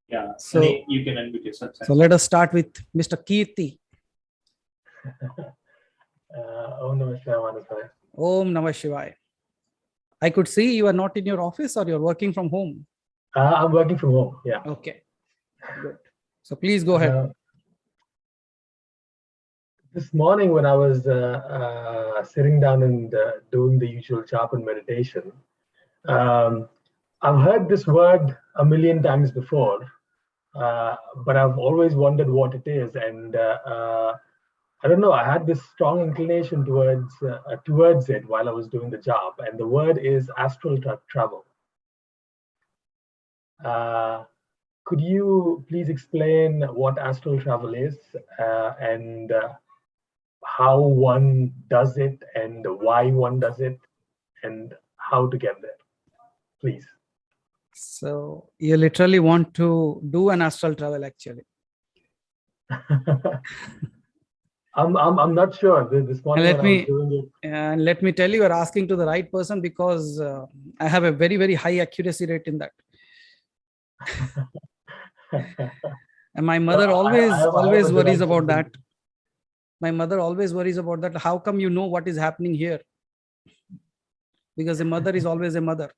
Yeah, So you can unmute yourself. So let us start with Mr. Kirti. Om Namah Shivaya. Om Namah Shivaya. I could see you are not in your office or you're working from home. I'm working from home. Yeah. Okay, good. So please go ahead. This morning when I was sitting down and doing the usual japa and meditation, I've heard this word a million times before, but I've always wondered what it is. And I don't know, I had this strong inclination towards it while I was doing the job. And the word is astral travel. Could you please explain what astral travel is and how one does it and why one does it and how to get there, please? So you literally want to do an astral travel actually. I'm not sure. This morning when I was doing it. And let me tell you, you're asking to the right person because I have a very, very high accuracy rate in that. And my mother always worries about that. My mother always worries about that. How come you know what is happening here? Because a mother is always a mother.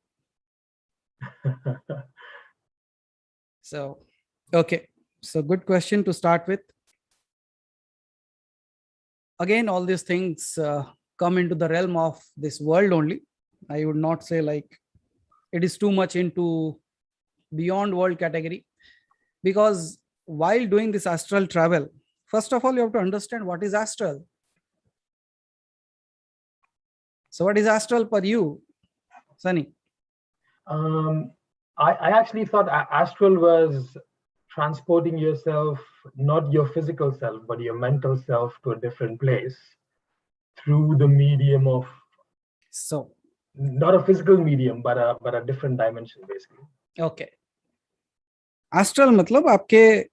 So, okay. So good question to start with. Again, all these things come into the realm of this world only. I would not say like it is too much into beyond world category, because while doing this astral travel, first of all, you have to understand what is astral. So what is astral for you, Sunny? I actually thought astral was transporting yourself, not your physical self, but your mental self to a different place through the medium of, so not a physical medium, but a different dimension, basically. Okay. Astral मतलब आपके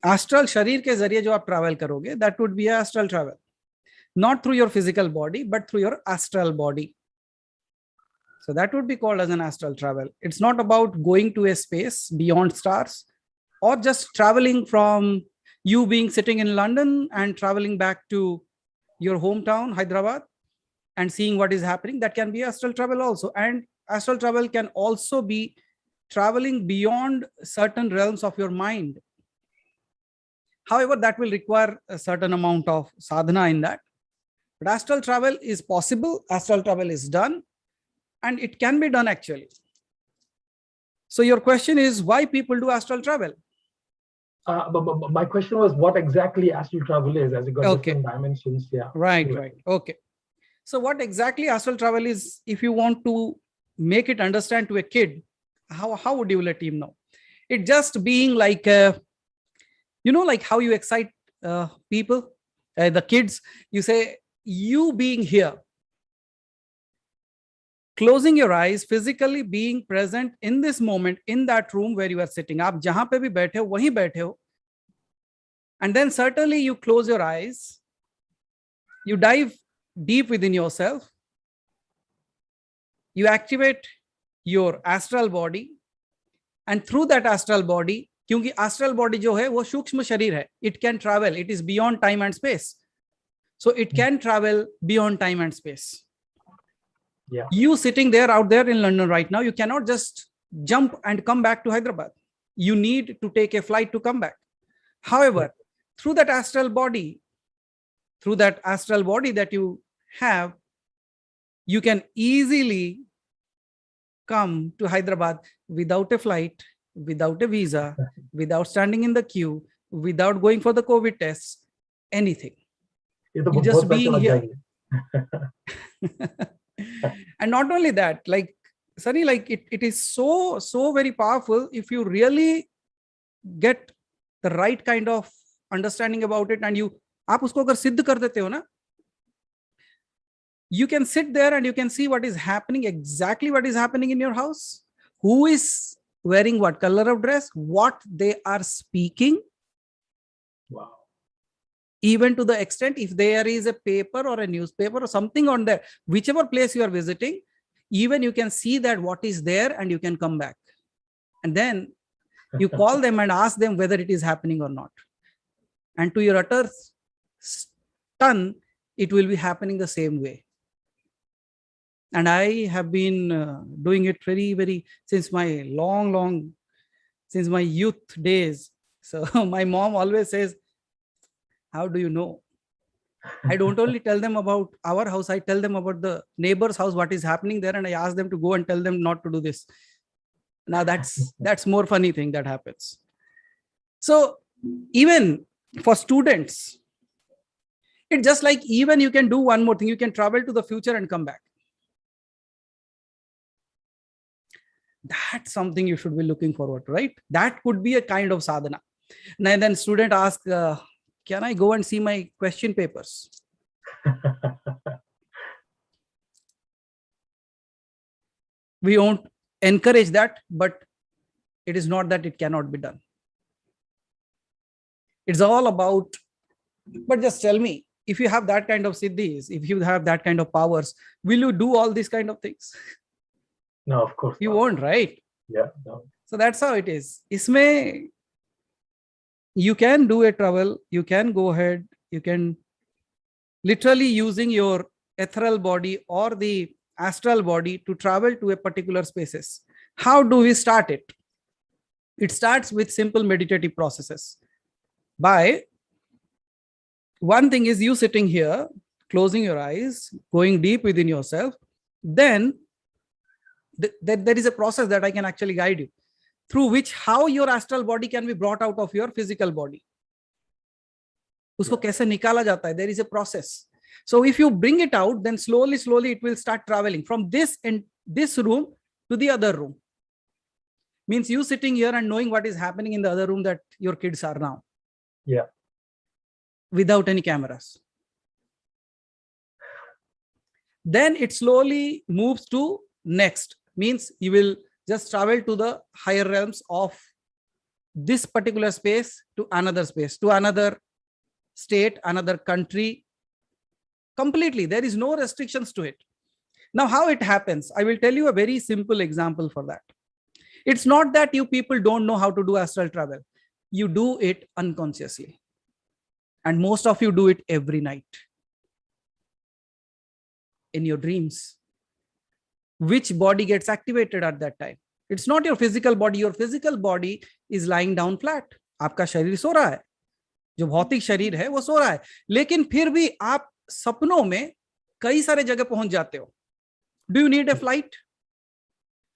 astral शरीर के जरिए जो आप travel करोगे, that would be astral travel. Not through your physical body, but through your astral body. So that would be called as an astral travel. It's not about going to a space beyond stars or just traveling from you being sitting in London and traveling back to your hometown, Hyderabad, and seeing what is happening. That can be astral travel also. And astral travel can also be traveling beyond certain realms of your mind. However, that will require a certain amount of sadhana in that. But astral travel is possible. Astral travel is done. And it can be done actually. So your question is why people do astral travel? But my question was what exactly astral travel is, as it got different dimensions. Yeah. Right. Okay. So what exactly astral travel is, if you want to make it understand to a kid, how would you let him know? It just being like, like how you excite people, the kids, you say, you being here, closing your eyes, physically being present in this moment, in that room where you are sitting. आप जहां पे भी बैठे हो, वहीं बैठे हो. And then certainly you close your eyes, you dive deep within yourself, you activate your astral body, and through that astral body, क्योंकि astral body जो है वो सूक्ष्म शरीर है, it can travel, it is beyond time and space. So it can travel beyond time and space. Yeah. You sitting there out there in London right now, you cannot just jump and come back to Hyderabad. You need to take a flight to come back. However, through that astral body that you have, you can easily come to Hyderabad without a flight, without a visa, without standing in the queue, without going for the COVID tests, anything. You just being here. And not only that, like Sunny, like it is so very powerful if you really get the right kind of understanding about it, and आप उसको अगर सिद्ध कर देते हो ना, you can sit there and you can see what is happening, exactly what is happening in your house, who is wearing what color of dress, what they are speaking. Wow. Even to the extent if there is a paper or a newspaper or something on there, whichever place you are visiting, even you can see that what is there and you can come back. And then You call them and ask them whether it is happening or not. And to your utter stun, it will be happening the same way. And I have been doing it very, since my since my youth days. So my mom always says, how do you know? I don't only tell them about our house, I tell them about the neighbor's house, what is happening there. And I ask them to go and tell them not to do this. Now that's more funny thing that happens. So even for students, it's just like, even you can do one more thing. You can travel to the future and come back. That's something you should be looking forward to, right? That could be a kind of sadhana. And then student asks, can I go and see my question papers? We won't encourage that, but it is not that it cannot be done. It's all about, but just tell me, if you have that kind of siddhis, if you have that kind of powers, will you do all these kind of things? No, of course you not. won't, right? Yeah, no. So that's how it is. Isme, you can do a travel, you can go ahead, you can literally using your ethereal body or the astral body to travel to a particular spaces. How do we start it? It starts with simple meditative processes. By one thing is you sitting here, closing your eyes, going deep within yourself. Then there is a process that I can actually guide you through, which how your astral body can be brought out of your physical body. Usko kaise nikala jata hai? There is a process. So if you bring it out, then slowly it will start traveling from this room to the other room. Means you sitting here and knowing what is happening in the other room that your kids are now. Yeah. Without any cameras. Then it slowly moves to next. Means you will just travel to the higher realms of this particular space to another space, to another state, another country. Completely. There is no restrictions to it. Now, how it happens? I will tell you a very simple example for that. It's not that you people don't know how to do astral travel. You do it unconsciously. And most of you do it every night. In your dreams. Which body gets activated at that time? It's not your physical body. Your physical body is lying down flat. आपका शरीर सो रहा है. जो भौतिक शरीर है वो सो रहा है. लेकिन फिर भी आप सपनों में कई सारे जगह पहुंच जाते हो. Do you need a flight?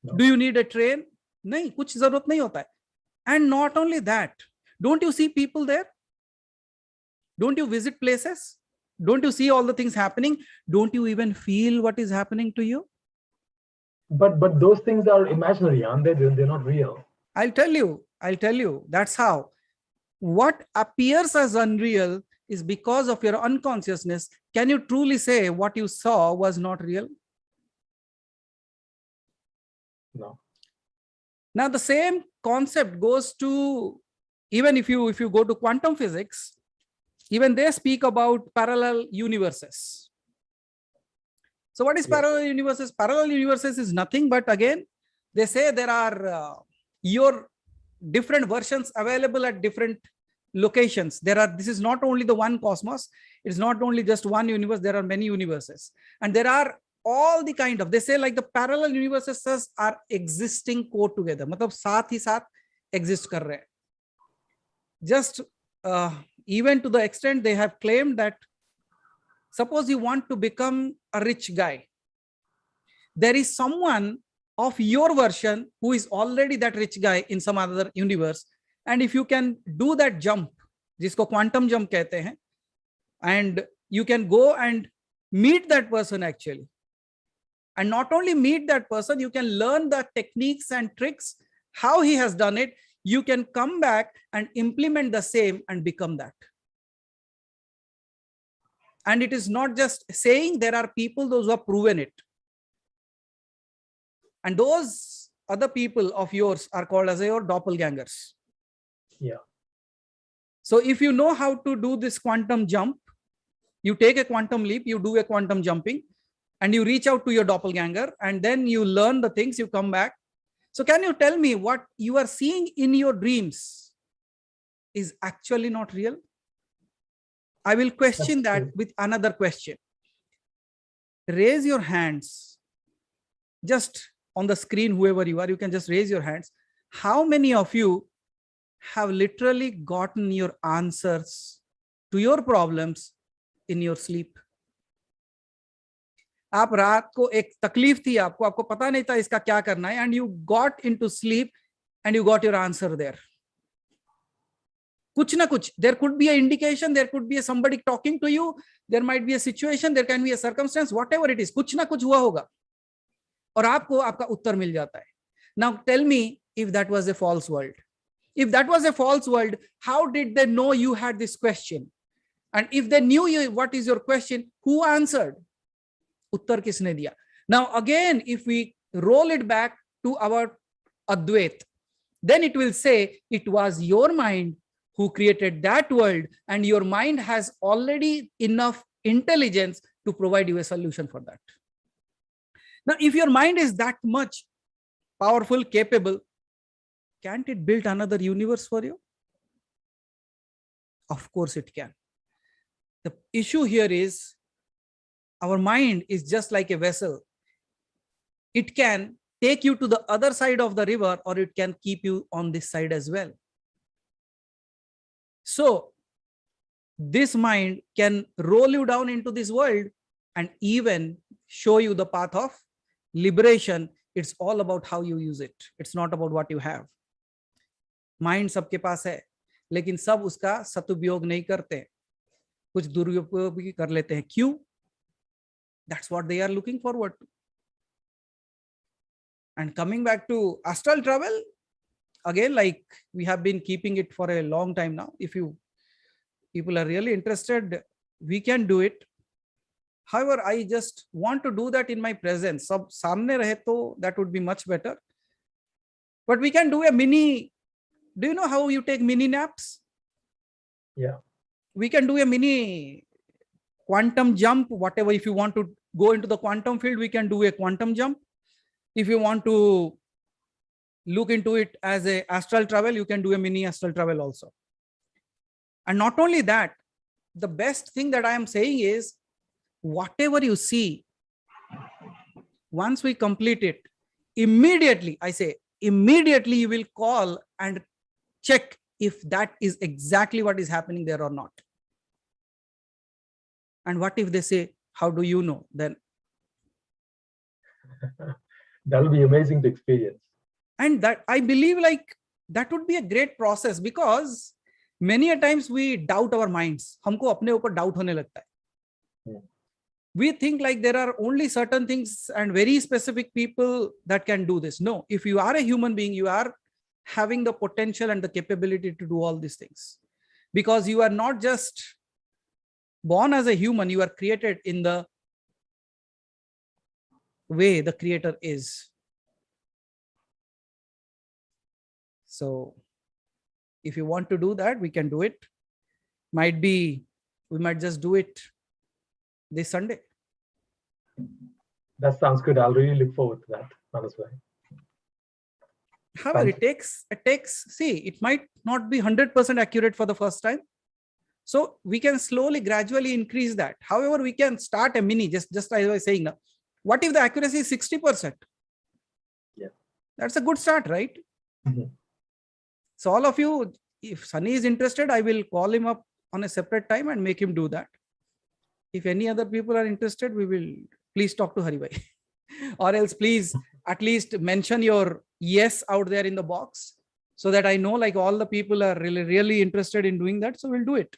No. Do you need a train? नहीं, कुछ जरूरत नहीं होता है. And not only that, don't you see people there? Don't you visit places? Don't you see all the things happening? Don't you even feel what is happening to you? But those things are imaginary, aren't they? They're not real. I'll tell you. That's how. What appears as unreal is because of your unconsciousness. Can you truly say what you saw was not real? No. Now the same concept goes to, even if you go to quantum physics, even they speak about parallel universes. So what is parallel universes? Parallel universes is nothing but, again, they say there are your different versions available at different locations. This is not only the one cosmos. It's not only just one universe. There are many universes. And there are all the kind of, they say like the parallel universes are existing co-together. Matlab saath hi saath exist kar rahe. Just even to the extent they have claimed that, suppose you want to become a rich guy. There is someone of your version who is already that rich guy in some other universe. And if you can do that jump, jisko quantum jump kehte hain, and you can go and meet that person actually. And not only meet that person, you can learn the techniques and tricks, how he has done it. You can come back and implement the same and become that. And it is not just saying, there are people, those who have proven it. And those other people of yours are called as your doppelgangers. Yeah. So if you know how to do this quantum jump, you take a quantum leap, you do a quantum jumping, and you reach out to your doppelganger, and then you learn the things, you come back. So can you tell me what you are seeing in your dreams is actually not real? I will question that with another question. Raise your hands. Just on the screen, whoever you are, you can just raise your hands. How many of you have literally gotten your answers to your problems in your sleep? आप रात को एक तकलीफ थी आपको पता नहीं था इसका क्या करना है, and you got into sleep and you got your answer there. कुछ ना कुछ, there could be an indication, there could be somebody talking to you, there might be a situation, there can be a circumstance, whatever it is, कुछ ना कुछ हुआ होगा और आपको आपका उत्तर मिल जाता है. Now tell me if that was a false world. If that was a false world, how did they know you had this question? And if they knew you, what is your question? Who answered? उत्तर किसने दिया? Now again, if we roll it back to our Advait, then it will say it was your mind who created that world, and your mind has already enough intelligence to provide you a solution for that. Now, if your mind is that much powerful, capable, can't it build another universe for you? Of course it can. The issue here is our mind is just like a vessel. It can take you to the other side of the river, or it can keep you on this side as well. So this mind can roll you down into this world and even show you the path of liberation. It's all about how you use it. It's not about what you have. Mind सबके पास है, लेकिन सब उसका सदुपयोग नहीं करते, कुछ दुरुपयोग भी कर लेते हैं. क्यों? That's what they are looking forward to. And coming back to astral travel, again, like we have been keeping it for a long time now. If you people are really interested, we can do it. However, I just want to do that in my presence. Sab samne rahe to that would be much better. But we can do a mini. Do you know how you take mini naps? Yeah. We can do a mini quantum jump, whatever. If you want to go into the quantum field, we can do a quantum jump. If you want to look into it as a astral travel, you can do a mini astral travel also. And not only that, the best thing that I am saying is, whatever you see, once we complete it, immediately, I say, immediately you will call and check if that is exactly what is happening there or not. And what if they say, how do you know? Then that will be amazing to experience. And that, I believe, like that would be a great process, because many a times we doubt our minds. हमको अपने ऊपर doubt होने लगता है. We think like there are only certain things and very specific people that can do this. No, if you are a human being, you are having the potential and the capability to do all these things, because you are not just born as a human, you are created in the way the creator is. So if you want to do that, we can do it. Might be, we might just do it this Sunday. That sounds good. I'll really look forward to that, honestly. However, it takes, see, it might not be 100% accurate for the first time. So we can slowly, gradually increase that. However, we can start a mini, just as I was saying now. What if the accuracy is 60%? Yeah. That's a good start, right? Mm-hmm. So all of you, if Sunny is interested, I will call him up on a separate time and make him do that. If any other people are interested, we will please talk to Haribhai. Or else please at least mention your yes out there in the box, so that I know like all the people are really interested in doing that. So we'll do it.